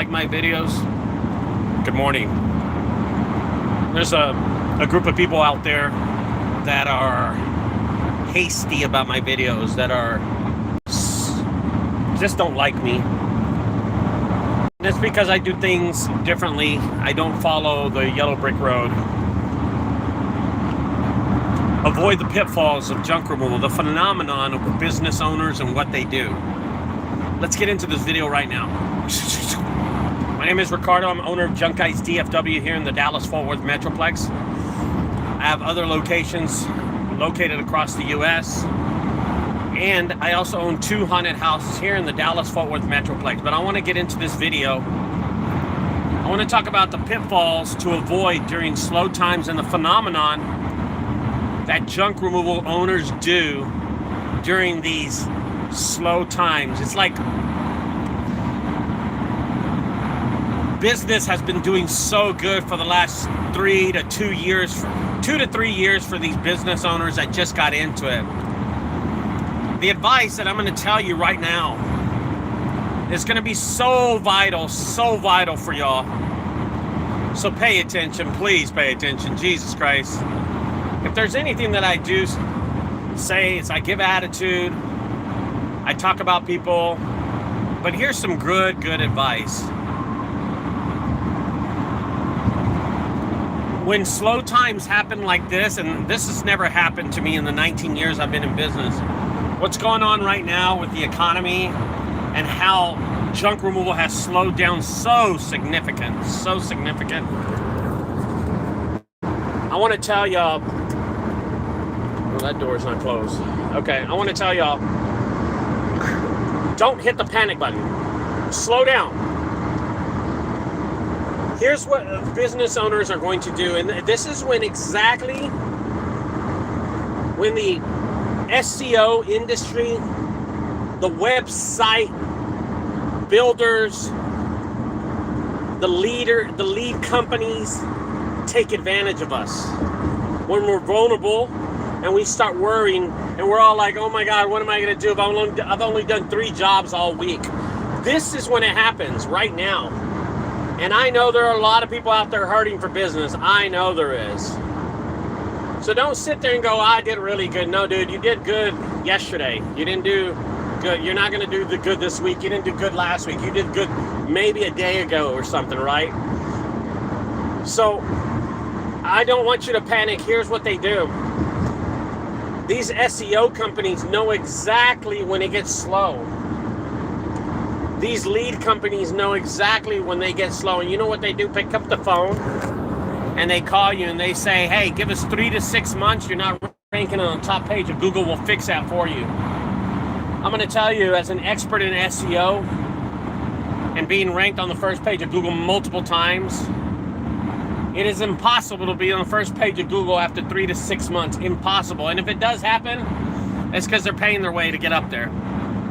like my videos, good morning. There's a group of people out there that are hasty about my videos, that are just don't like me. And it's because I do things differently. I don't follow the yellow brick road. Avoid the pitfalls of junk removal, the phenomenon of business owners and what they do. Let's get into this video right now. My name is Ricardo. I'm owner of junkguysdfw here in the Dallas-Fort Worth Metroplex. I have other locations located across the U.S. And I also own 2 haunted houses here in the Dallas-Fort Worth Metroplex. But I want to get into this video. I want to talk about the pitfalls to avoid during slow times and the phenomenon that junk removal owners do during these slow times. It's like business has been doing so good for the last 2 to 3 years for these business owners that just got into it. The advice that I'm going to tell you right now is going to be so vital for y'all. So pay attention, please pay attention. Jesus Christ. If there's anything that I do say, is I give attitude, I talk about people, but here's some good advice. When slow times happen like this, and this has never happened to me in the 19 years I've been in business, what's going on right now with the economy and how junk removal has slowed down so significant. I want to tell y'all, well, that door's not closed. Okay, I want to tell y'all, don't hit the panic button. Slow down. Here's what business owners are going to do, and this is when the SEO industry, the website builders, the lead companies take advantage of us. When we're vulnerable and we start worrying and we're all like, oh my God, what am I going to do? I've only done 3 jobs all week. This is when it happens right now. And I know there are a lot of people out there hurting for business. I know there is. So don't sit there and go, I did really good. No, dude, you did good yesterday. You didn't do good. You're not going to do the good this week. You didn't do good last week. You did good maybe a day ago or something, right? So I don't want you to panic. Here's what they do. These SEO companies know exactly when it gets slow. These lead companies know exactly when they get slow. And you know what they do? Pick up the phone and they call you and they say, hey, give us 3 to 6 months. You're not ranking on the top page of Google. We'll fix that for you. I'm going to tell you, as an expert in SEO and being ranked on the first page of Google multiple times, it is impossible to be on the first page of Google after 3 to 6 months. Impossible. And if it does happen, it's because they're paying their way to get up there.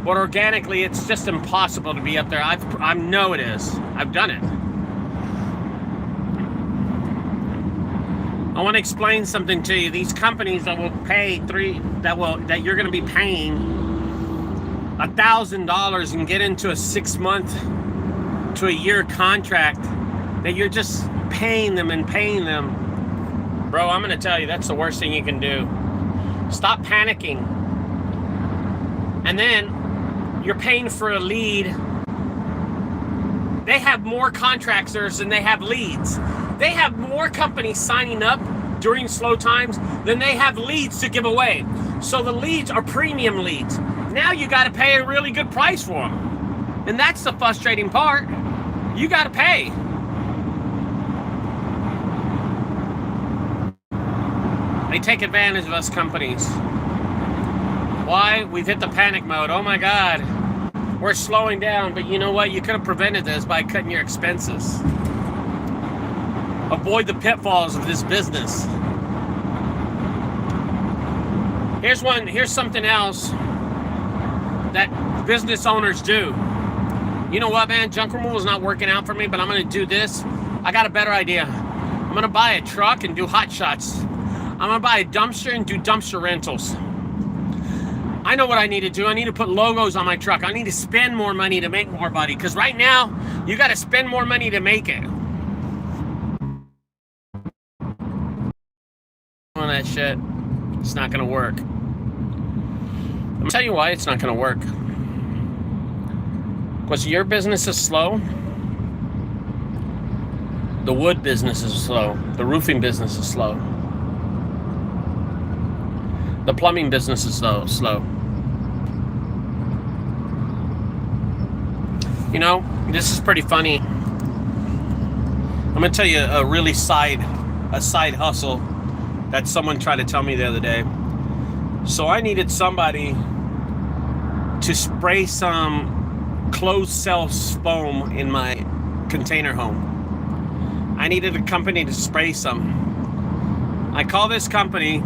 But organically, it's just impossible to be up there. I know it is. I've done it. I want to explain something to you. These companies that will pay that you're going to be paying $1,000 and get into a 6-month to a year contract, that you're just paying them. Bro, I'm going to tell you, that's the worst thing you can do. Stop panicking. And then you're paying for a lead. They have more contractors than they have leads. They have more companies signing up during slow times than they have leads to give away. So the leads are premium leads. Now you got to pay a really good price for them. And that's the frustrating part. You got to pay. They take advantage of us companies. Why? We've hit the panic mode. Oh my God, we're slowing down. But you know what? You could have prevented this by cutting your expenses. Avoid the pitfalls of this business. Here's something else that business owners do. You know what, man? Junk removal is not working out for me, but I'm going to do this. I got a better idea. I'm going to buy a truck and do hot shots. I'm going to buy a dumpster and do dumpster rentals. I know what I need to do. I need to put logos on my truck. I need to spend more money to make more money. Because right now, You got to spend more money to make it. On that shit, it's not going to work. I'm going to tell you why it's not going to work. Because your business is slow. The wood business is slow. The roofing business is slow. The plumbing business is slow. You know, this is pretty funny. I'm going to tell you a really side hustle that someone tried to tell me the other day. So I needed somebody to spray some closed cell foam in my container home. I needed a company to spray some. I call this company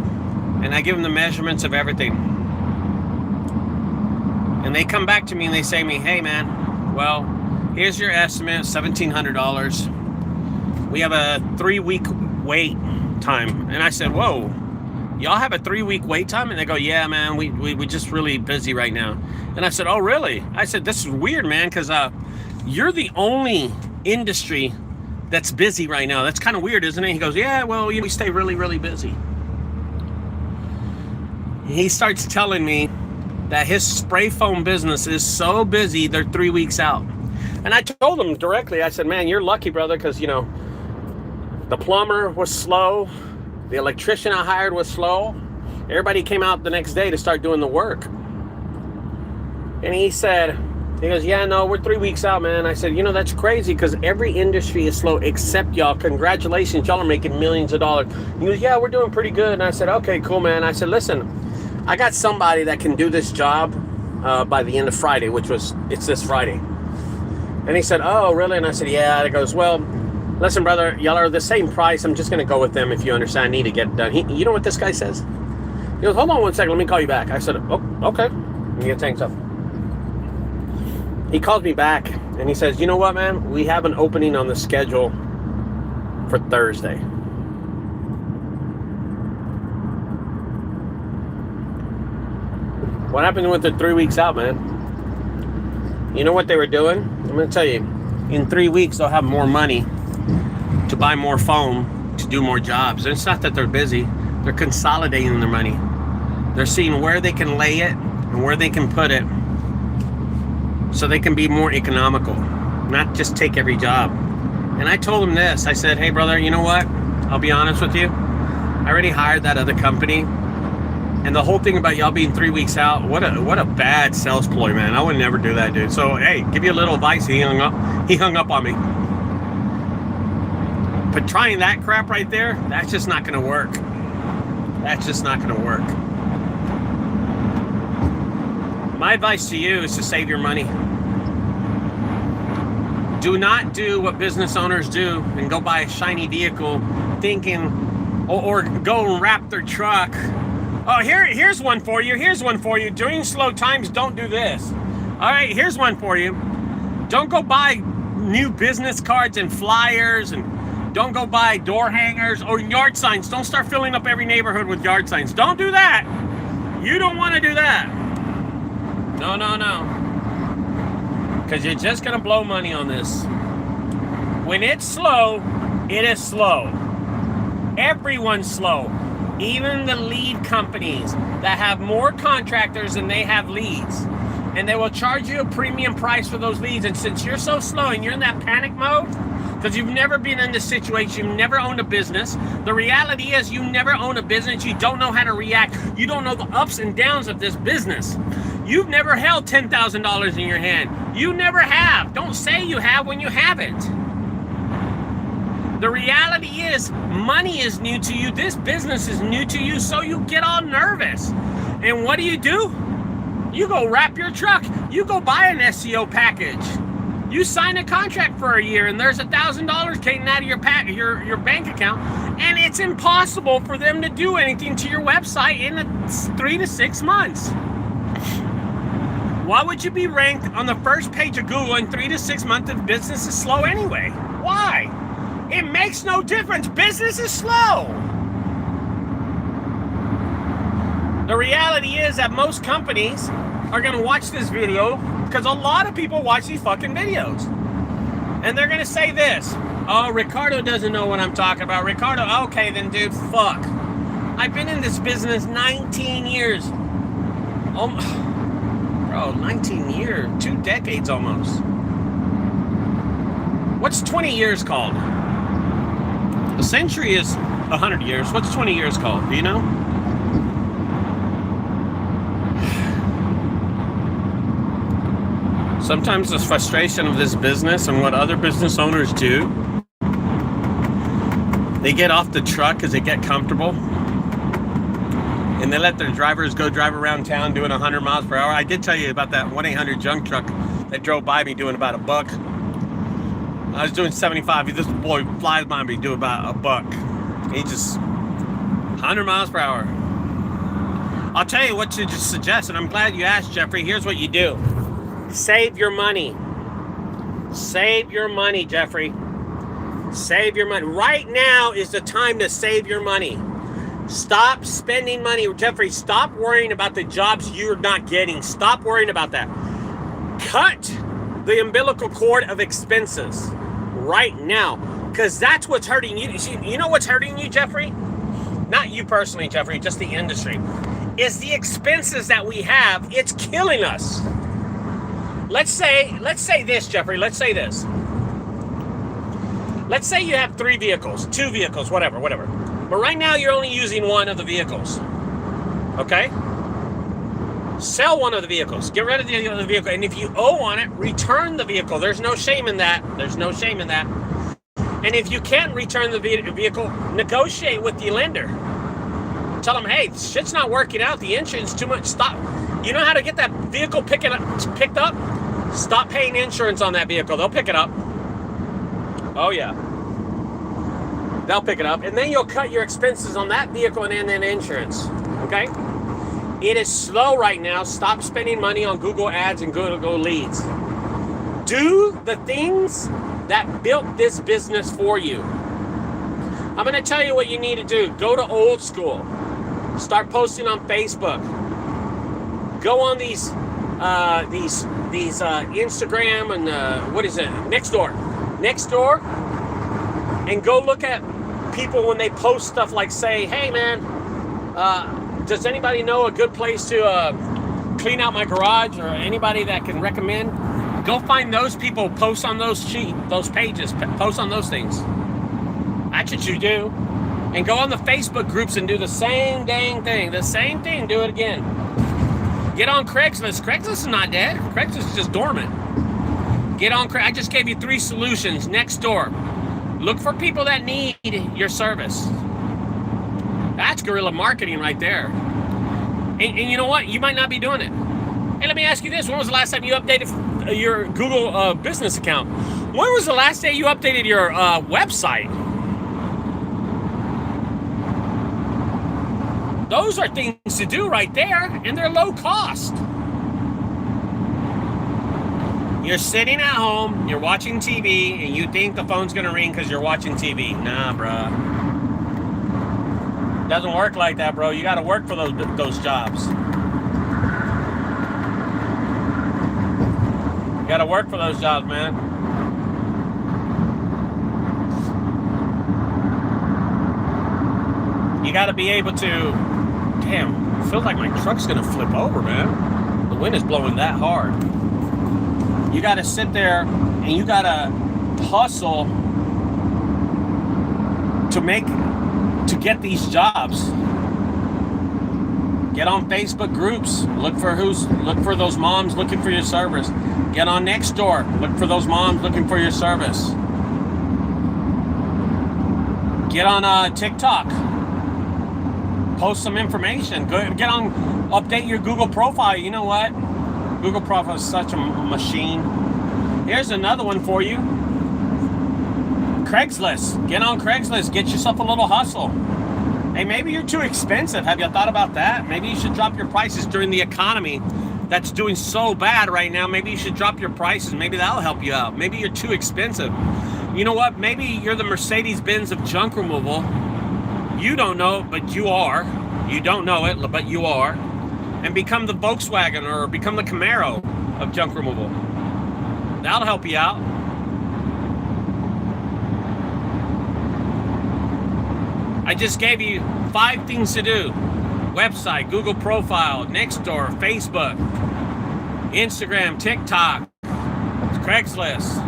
and I give them the measurements of everything. And they come back to me and they say to me, hey man, well, here's your estimate, $1,700. We have a 3-week wait time. And I said, whoa, y'all have a 3-week wait time? And they go, yeah, man, we just really busy right now. And I said, oh, really? I said, this is weird, man, because you're the only industry that's busy right now. That's kind of weird, isn't it? He goes, yeah, well, we stay really, really busy. He starts telling me that his spray foam business is so busy, they're 3 weeks out. And I told him directly, I said, man, you're lucky, brother, because, you know, the plumber was slow. The electrician I hired was slow. Everybody came out the next day to start doing the work. And he goes, yeah, no, we're 3 weeks out, man. I said, you know, that's crazy because every industry is slow except y'all. Congratulations, y'all are making millions of dollars. He goes, yeah, we're doing pretty good. And I said, okay, cool, man. I said, listen, I got somebody that can do this job by the end of Friday, it's this Friday. And he said, oh, really? And I said, yeah. And he goes, well, listen, brother, y'all are the same price. I'm just going to go with them if you understand. I need to get it done. You know what this guy says? He goes, hold on one second. Let me call you back. I said, oh, okay. Let me get things up. He calls me back and he says, you know what, man? We have an opening on the schedule for Thursday. What happened with the 3 weeks out, man? You know what they were doing? I'm going to tell you. In 3 weeks, they'll have more money to buy more foam to do more jobs. And it's not that they're busy. They're consolidating their money. They're seeing where they can lay it and where they can put it so they can be more economical, not just take every job. And I told him this. I said, hey, brother, you know what? I'll be honest with you. I already hired that other company. And the whole thing about y'all being 3 weeks out, what a bad sales ploy, man. I would never do that, dude. So, hey, give you a little advice. He hung up on me. But trying that crap right there, that's just not going to work. That's just not going to work. My advice to you is to save your money. Do not do what business owners do and go buy a shiny vehicle thinking, or go and wrap their truck. Oh, here's one for you. Here's one for you. During slow times, don't do this. All right, here's one for you. Don't go buy new business cards and flyers, and don't go buy door hangers or yard signs. Don't start filling up every neighborhood with yard signs. Don't do that. You don't want to do that. No. Because you're just going to blow money on this. When it's slow, it is slow. Everyone's slow. Even the lead companies that have more contractors than they have leads. And they will charge you a premium price for those leads. And since you're so slow and you're in that panic mode, because you've never been in this situation, you've never owned a business. The reality is you never own a business. You don't know how to react. You don't know the ups and downs of this business. You've never held $10,000 in your hand. You never have. Don't say you have when you haven't. The reality is money is new to you. This business is new to you, so you get all nervous. And what do? You go wrap your truck. You go buy an SEO package. You sign a contract for a year, and there's $1,000 taken out of your bank account, and it's impossible for them to do anything to your website in 3 to 6 months. Why would you be ranked on the first page of Google in 3 to 6 months if business is slow anyway? Why? It makes no difference. Business is slow. The reality is that most companies are going to watch this video because a lot of people watch these fucking videos. And they're going to say this. Oh, Ricardo doesn't know what I'm talking about. Ricardo, okay then, dude, fuck. I've been in this business 19 years. Bro, 19 years. 2 decades almost. What's 20 years called? A century is 100 years. What's 20 years called? Do you know? Sometimes the frustration of this business and what other business owners do, they get off the truck because they get comfortable and they let their drivers go drive around town doing 100 miles per hour. I did tell you about that 1-800 junk truck that drove by me doing about $1. I was doing 75. This boy flies by me doing about $1. He just 100 miles per hour. I'll tell you what to just suggest, and I'm glad you asked, Jeffrey. Here's what you do. Save your money. Save your money, Jeffrey. Save your money. Right now is the time to save your money. Stop spending money. Jeffrey, stop worrying about the jobs you're not getting. Stop worrying about that. Cut the umbilical cord of expenses right now, because that's what's hurting you. You know what's hurting you, Jeffrey? Not you personally, Jeffrey, just the industry. Is the expenses that we have. It's killing us. Let's say this, Jeffrey. Let's say this. Let's say you have 3 vehicles, 2 vehicles, whatever. But right now you're only using one of the vehicles. Okay? Sell one of the vehicles. Get rid of the other vehicle. And if you owe on it, return the vehicle. There's no shame in that. There's no shame in that. And if you can't return the vehicle, negotiate with the lender. Tell them, hey, shit's not working out. The insurance too much. Stop. You know how to get that vehicle picked up? Stop paying insurance on that vehicle. They'll pick it up. Oh, yeah. They'll pick it up. And then you'll cut your expenses on that vehicle and then insurance. Okay? It is slow right now. Stop spending money on Google ads and Google leads. Do the things that built this business for you. I'm going to tell you what you need to do. Go to old school. Start posting on Facebook. Go on these Instagram and what is it? Nextdoor, and go look at people when they post stuff like, say, hey man, does anybody know a good place to clean out my garage, or anybody that can recommend? Go find those people, post on those pages, post on those things. That's what you do. And go on the Facebook groups and do the same dang thing. The same thing, do it again. Get on Craigslist. Craigslist is not dead. Craigslist is just dormant. Get on Craigslist. I just gave you 3 solutions. Nextdoor. Look for people that need your service. That's guerrilla marketing right there. And you know what? You might not be doing it. Hey, let me ask you this. When was the last time you updated your Google business account? When was the last day you updated your website? Those are things to do right there, and they're low cost. You're sitting at home, you're watching TV, and you think the phone's gonna ring because you're watching TV. Nah, bro. Doesn't work like that, bro. You gotta work for those jobs. You gotta work for those jobs, man. You gotta be able to... Damn, it feels like my truck's gonna flip over, man. The wind is blowing that hard. You gotta sit there and you gotta hustle to get these jobs. Get on Facebook groups. Look for those moms looking for your service. Get on Nextdoor. Look for those moms looking for your service. Get on TikTok. Post some information. Get on, update your Google profile. You know what? Google profile is such a machine. Here's another one for you. Craigslist. Get on Craigslist. Get yourself a little hustle. Hey, maybe you're too expensive. Have you thought about that? Maybe you should drop your prices during the economy that's doing so bad right now. Maybe you should drop your prices. Maybe that'll help you out. Maybe you're too expensive. You know what? Maybe you're the Mercedes-Benz of junk removal. You don't know, but you are. You don't know it, but you are. And become the Volkswagen or become the Camaro of junk removal. That'll help you out. I just gave you 5 things to do. Website, Google profile, Nextdoor, Facebook, Instagram, TikTok, Craigslist.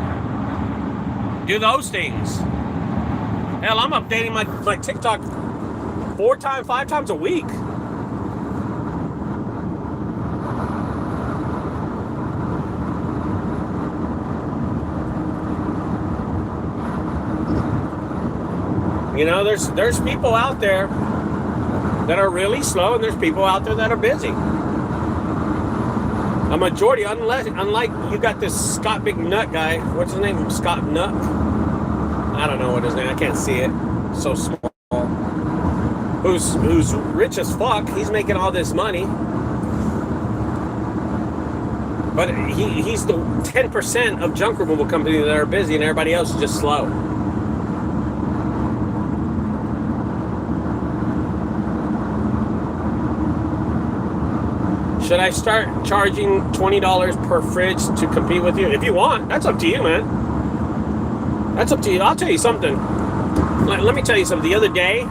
Do those things. Hell, I'm updating my TikTok 5 times a week. You know, there's people out there that are really slow, and there's people out there that are busy. A majority, unlike you got this Scott Big Nut guy. What's his name? Scott Nut? I don't know what his name. I can't see it. So small. Who's rich as fuck. He's making all this money. But he's the 10% of junk removal companies that are busy, and everybody else is just slow. Should I start charging $20 per fridge to compete with you? If you want, that's up to you, man. That's up to you. I'll tell you something. Let me tell you something. The other day,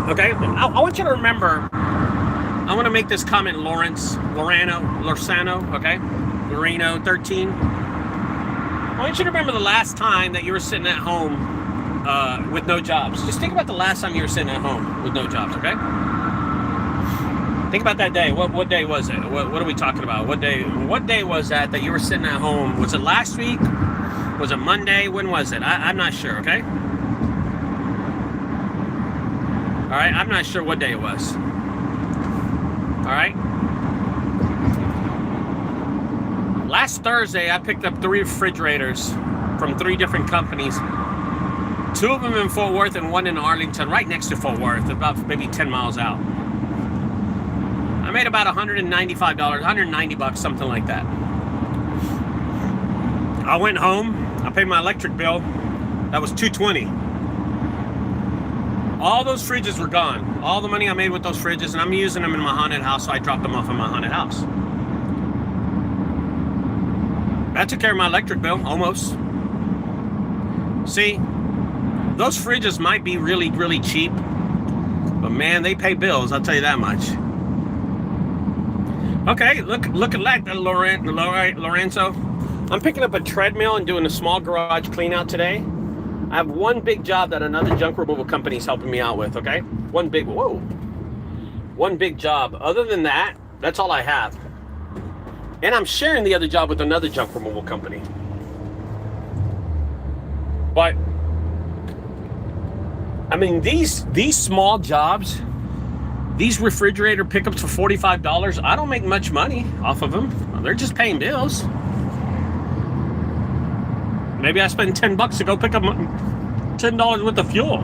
okay, I want you to remember, I want to make this comment, Lorsano, okay? Loreno 13. I want you to remember the last time that you were sitting at home with no jobs. Just think about the last time you were sitting at home with no jobs, okay? Think about that day. What day was it? What are we talking about? What day was that you were sitting at home? Was it last week? Was it Monday? When was it? I'm not sure, okay? All right, I'm not sure what day it was. All right? Last Thursday, I picked up 3 refrigerators from 3 different companies. 2 of them in Fort Worth and 1 in Arlington, right next to Fort Worth, about maybe 10 miles out. I made about $195, $190, something like that. I went home. I paid my electric bill. That was $220. All those fridges were gone. All the money I made with those fridges, and I'm using them in my haunted house, so I dropped them off in my haunted house. That took care of my electric bill, almost. See, those fridges might be really, really cheap, but man, they pay bills, I'll tell you that much. Okay, look at that, Lorenzo. I'm picking up a treadmill and doing a small garage clean out today. I have one big job that another junk removal company is helping me out with, okay? One big job. Other than that, that's all I have. And I'm sharing the other job with another junk removal company. But, I mean, these small jobs, these refrigerator pickups for $45, I don't make much money off of them. They're just paying bills. Maybe I spend $10 to go pick up $10 worth of fuel.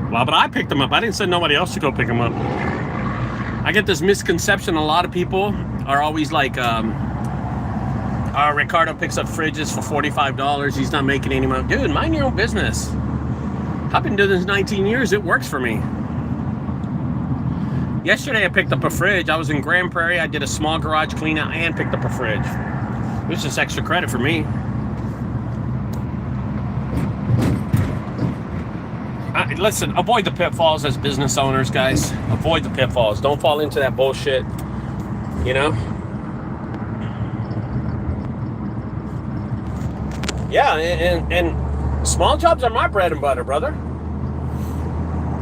Well, but I picked them up. I didn't send nobody else to go pick them up. I get this misconception. A lot of people are always like, Ricardo picks up fridges for $45. He's not making any money. Dude, mind your own business. I've been doing this 19 years. It works for me. Yesterday, I picked up a fridge. I was in Grand Prairie. I did a small garage clean out and picked up a fridge. It was just extra credit for me. Listen, avoid the pitfalls as business owners, guys. Avoid the pitfalls. Don't fall into that bullshit, you know? Yeah, and small jobs are my bread and butter, brother.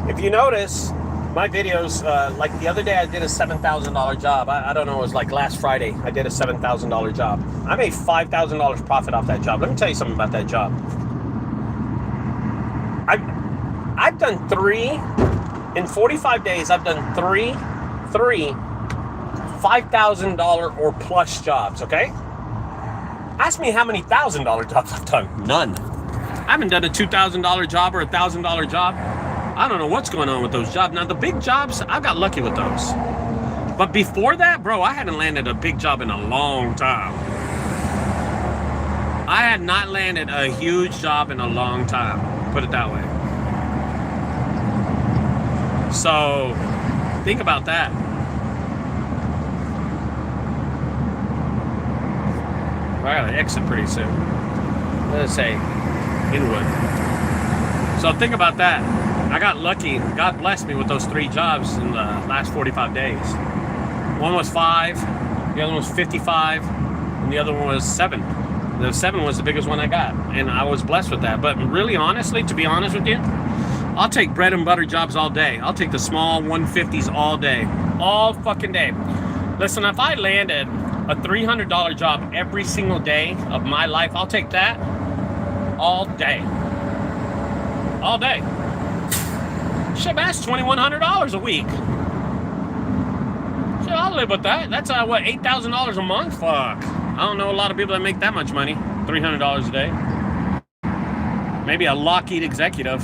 If you notice, my videos, like the other day I did a $7,000 job. I don't know, it was like last Friday. I did a $7,000 job. I made $5,000 profit off that job. Let me tell you something about that job. I've done 3, in 45 days, I've done three $5,000 or plus jobs, okay? Ask me how many $1,000 jobs I've done. None. I haven't done a $2,000 job or a $1,000 job. I don't know what's going on with those jobs. Now, the big jobs, I got lucky with those. But before that, bro, I hadn't landed a big job in a long time. I had not landed a huge job in a long time. Put it that way. So, think about that. I gotta exit pretty soon. Let's say Inwood. So think about that. I I got lucky. God blessed me with those 3 jobs in the last 45 days. One was 5, the other one was 55, and the other one was 7. The 7 was the biggest one I got, and I was blessed with that. But really, honestly, to be honest with you, I'll take bread and butter jobs all day. I'll take the small 150s all day. All fucking day. Listen, if I landed a $300 job every single day of my life, I'll take that all day. All day. Shit, that's $2,100 a week. Shit, I'll live with that. That's, what, $8,000 a month? Fuck. I don't know a lot of people that make that much money. $300 a day. Maybe a Lockheed executive.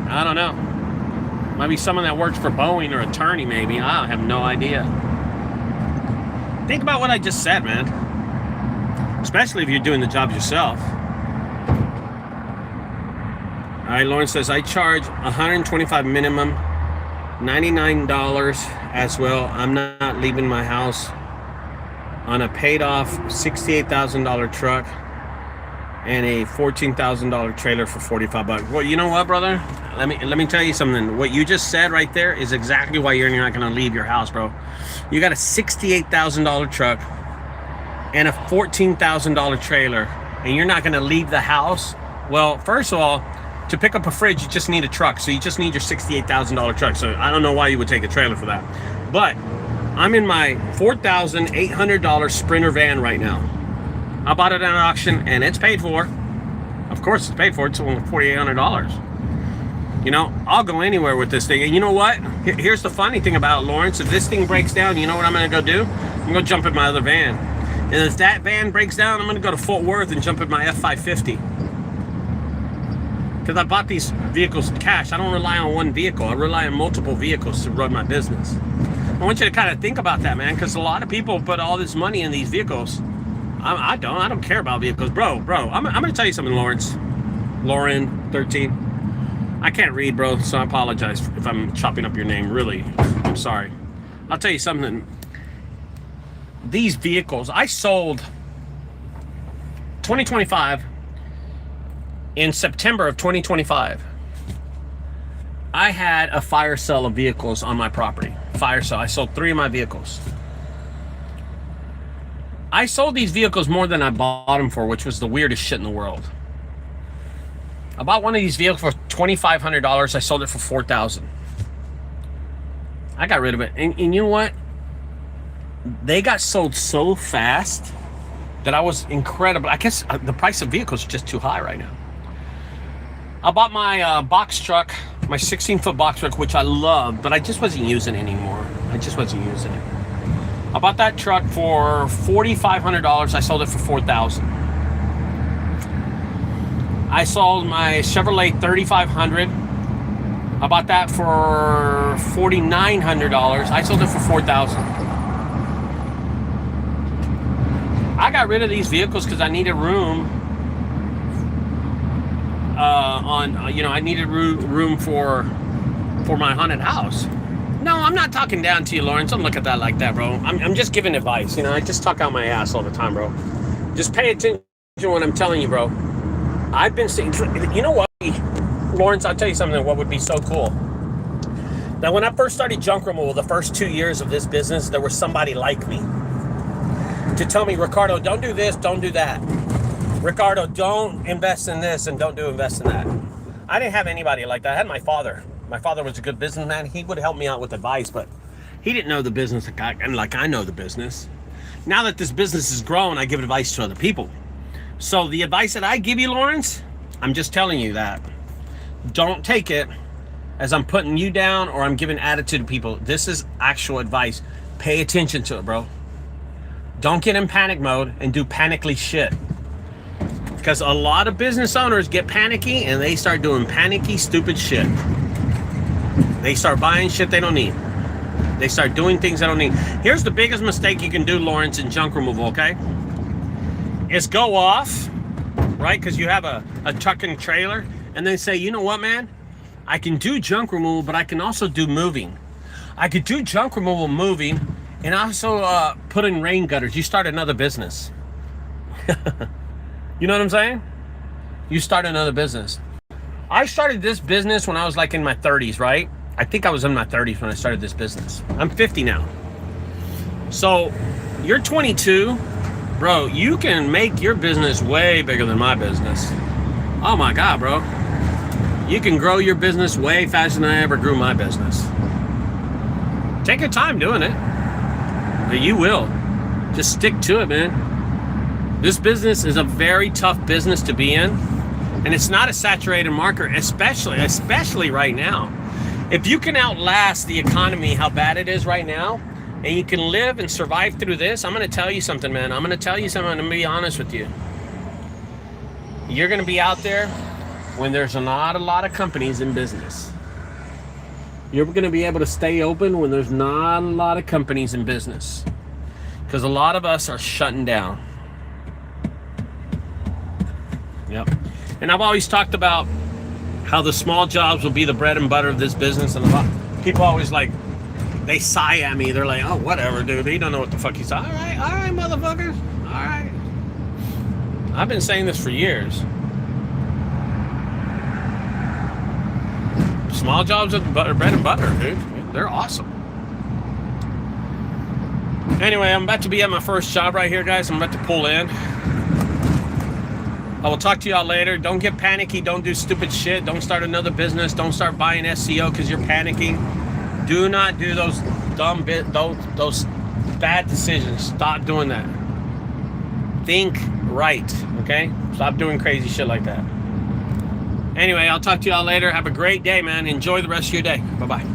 I don't know. Might be someone that works for Boeing or attorney, maybe. I have no idea. Think about what I just said, man. Especially if you're doing the job yourself. All right, Lauren says, I charge $125 minimum, $99 as well. I'm not leaving my house on a paid off $68,000 truck and a $14,000 trailer for 45 bucks. Well, you know what, brother? Let me tell you something. What you just said right there is exactly why you're not going to leave your house, bro. You got a $68,000 truck and a $14,000 trailer, and you're not going to leave the house. Well, first of all, to pick up a fridge, you just need a truck. So you just need your $68,000 truck. So I don't know why you would take a trailer for that. But I'm in my $4,800 Sprinter van right now. I bought it at an auction, and it's paid for. Of course, it's paid for. It's only $4,800. You know, I'll go anywhere with this thing. And you know what? Here's the funny thing about it, Lawrence. If this thing breaks down, you know what I'm going to go do? I'm going to jump in my other van. And if that van breaks down, I'm going to go to Fort Worth and jump in my F550. Because I bought these vehicles cash. I don't rely on one vehicle. I rely on multiple vehicles to run my business. I want you to kind of think about that, man, because a lot of people put all this money in these vehicles. I don't care about vehicles. Bro, I'm going to tell you something, Lawrence. Lauren, 13. I can't read, bro, so I apologize if I'm chopping up your name. Really, I'm sorry. I'll tell you something. These vehicles, I sold 2025 in September of 2025. I had a fire sale of vehicles on my property. Fire sale. I sold 3 of my vehicles. I sold these vehicles more than I bought them for, which was the weirdest shit in the world. I bought one of these vehicles for $2,500. I sold it for $4,000. I got rid of it. And you know what? They got sold so fast that I was incredible. I guess the price of vehicles is just too high right now. I bought my box truck, my 16-foot box truck, which I love, but I just wasn't using it anymore. I just wasn't using it. I bought that truck for $4,500. I sold it for $4,000. I sold my Chevrolet 3500. I bought that for $4,900. I sold it for $4,000. I got rid of these vehicles because I needed room. I needed room for my haunted house. No, I'm not talking down to you, Lawrence. Don't look at that like that, bro. I'm just giving advice. You know, I just talk out my ass all the time, bro. Just pay attention to what I'm telling you, bro. I've been seeing, you know what, Lawrence, I'll tell you something, what would be so cool. Now, when I first started junk removal, the first 2 years of this business, there was somebody like me to tell me, Ricardo, don't do this, don't do that. Ricardo, don't invest in this and don't invest in that. I didn't have anybody like that. I had my father. My father was a good businessman. He would help me out with advice, but he didn't know the business like I know the business. Now that this business has grown, I give advice to other people. So the advice that I give you, Lawrence, I'm just telling you that. Don't take it as I'm putting you down or I'm giving attitude to people. This is actual advice. Pay attention to it, bro. Don't get in panic mode and do panically shit. Because a lot of business owners get panicky and they start doing panicky, stupid shit. They start buying shit they don't need. They start doing things they don't need. Here's the biggest mistake you can do, Lawrence, in junk removal, okay? Is go off, right? Because you have a truck and trailer, and then say, you know what, man? I can do junk removal, but I can also do moving. I could do junk removal, moving, and also put in rain gutters. You start another business. You know what I'm saying? You start another business. I started this business when I was like in my 30s, right? I think I was in my 30s when I started this business. I'm 50 now. So you're 22, bro, you can make your business way bigger than my business. Oh my God, bro. You can grow your business way faster than I ever grew my business. Take your time doing it, but you will. Just stick to it, man. This business is a very tough business to be in, and it's not a saturated market, especially right now. If you can outlast the economy, how bad it is right now, and you can live and survive through this, I'm going to tell you something, man. I'm going to be honest with you. You're going to be out there when there's not a lot of companies in business. You're going to be able to stay open when there's not a lot of companies in business. Because a lot of us are shutting down. Yep. And I've always talked about how the small jobs will be the bread and butter of this business. And a lot people always like, they sigh at me. They're like, oh, whatever, dude. You don't know what the fuck he's talking. All right, motherfuckers. All right. I've been saying this for years. Small jobs are bread and butter, dude. They're awesome. Anyway, I'm about to be at my first job right here, guys. I'm about to pull in. I will talk to y'all later. Don't get panicky. Don't do stupid shit. Don't start another business. Don't start buying SEO because you're panicking. Do not do those those bad decisions. Stop doing that. Think right, okay? Stop doing crazy shit like that. Anyway, I'll talk to y'all later. Have a great day, man. Enjoy the rest of your day. Bye-bye.